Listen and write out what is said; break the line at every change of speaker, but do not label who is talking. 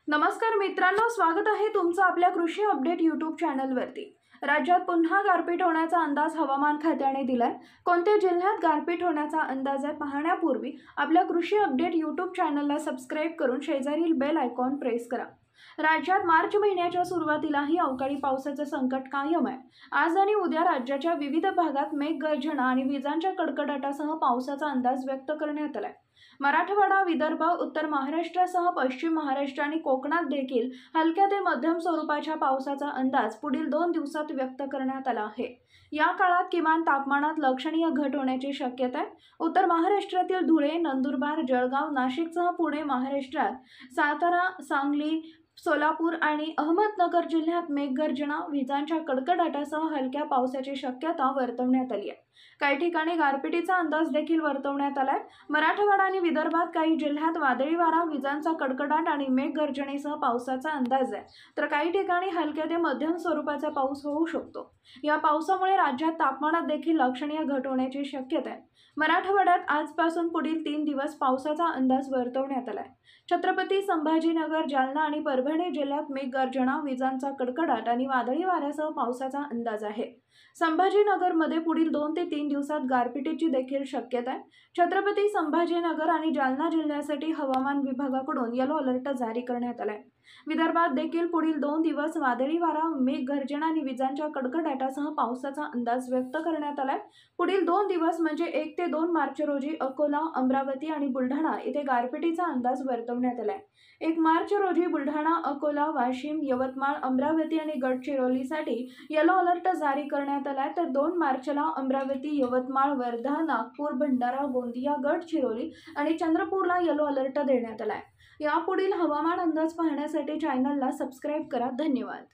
नमस्कार मित्रांनो, स्वागत आहे तुमचं आपल्या कृषी अपडेट यूट्यूब चॅनलवरती। राज्यात पुन्हा गारपीट होण्याचा अंदाज हवामान खात्याने दिलाय। कोणत्या जिल्ह्यात गारपीट होण्याचा अंदाज आहे पाहण्यापूर्वी आपल्या कृषी अपडेट यूट्यूब चॅनलला सबस्क्राइब करून शेजारील बेल आयकॉन प्रेस करा। राज्यात मार्च महिन्याच्या सुरुवातीलाही अवकाळी पावसाचे संकट कायम आहे। आज आणि उद्या राज्याच्या विविध भागात मेघगर्जना आणि विजांच्या कडकडाटासह पावसाचा अंदाज व्यक्त करण्यात आलाय। मराठवाडा, विदर्भ, उत्तर महाराष्ट्रासह पश्चिम महाराष्ट्र आणि कोकणात देखील हलक्या ते मध्यम स्वरूपाच्या पावसाचा अंदाज पुढील 2 दिवसात व्यक्त करण्यात आला आहे। या काळात किमान तापमानात लक्षणीय घट होण्याची शक्यता आहे। उत्तर महाराष्ट्रातील धुळे, नंदुरबार, जळगाव, नाशिकसह पुणे महाराष्ट्रात, सातारा, सांगली, सोलापूर आणि अहमदनगर जिल्ह्यात मेघगर्जना, विजांच्या कडकडाटासह हलक्या पावसाची शक्यता वर्तवण्यात आली आहे। काही ठिकाणी गारपिटीचा अंदाज देखील वर्तवण्यात आलाय। मराठवाडा आणि विदर्भात काही जिल्ह्यात वादळी वारा, विजांचा कडकडाट आणि मेघगर्जनेसह पावसाचा अंदाज आहे, तर काही ठिकाणी हलक्या ते मध्यम स्वरूपाचा पाऊस होऊ शकतो। या पावसामुळे राज्यात तापमानात देखील लक्षणीय घट होण्याची शक्यता आहे। मराठवाड्यात आजपासून पुढील 3 दिवस पावसाचा अंदाज वर्तवण्यात आलाय। छत्रपती संभाजीनगर, जालना आणि परभणी जिल्ह्यात मेघगर्जना, विजांचा कडकडाट आणि वादळी वाऱ्यासह पावसाचा अंदाज आहे। संभाजीनगरमध्ये पुढील 2 ते 3 दिवसात गारपिटीची देखील शक्यता आहे। छत्रपती संभाजीनगर आणि जालना जिल्ह्यासाठी हवामान विभागाकडून येलो अलर्ट जारी करण्यात आलाय। विदर्भात देखील पुढील 2 दिवस वादळी वारा, मेघगर्जना आणि विजांच्या कडकडाटासह पावसाचा अंदाज व्यक्त करण्यात आलाय। पुढील 2 दिवस म्हणजे 1 ते 2 मार्च रोजी अकोला, अमरावती आणि बुलढाणा येथे गारपिटीचा अंदाज वर्तवण्यात आलाय। 1 मार्च रोजी बुलढाणा, अकोला, वाशिम, यवतमाळ, अमरावती आणि गडचिरोलीसाठी येलो अलर्ट जारी करण्यात आलाय, तर 2 मार्चला अमरावती, यवतमाळ, वर्धा, नागपूर, भंडारा, गोंदिया, गडचिरोली आणि चंद्रपूरला येलो अलर्ट देण्यात आलाय। यापुढील हवामान अंदाज पाहण्यासाठी चॅनलला सबस्क्राइब करा। धन्यवाद।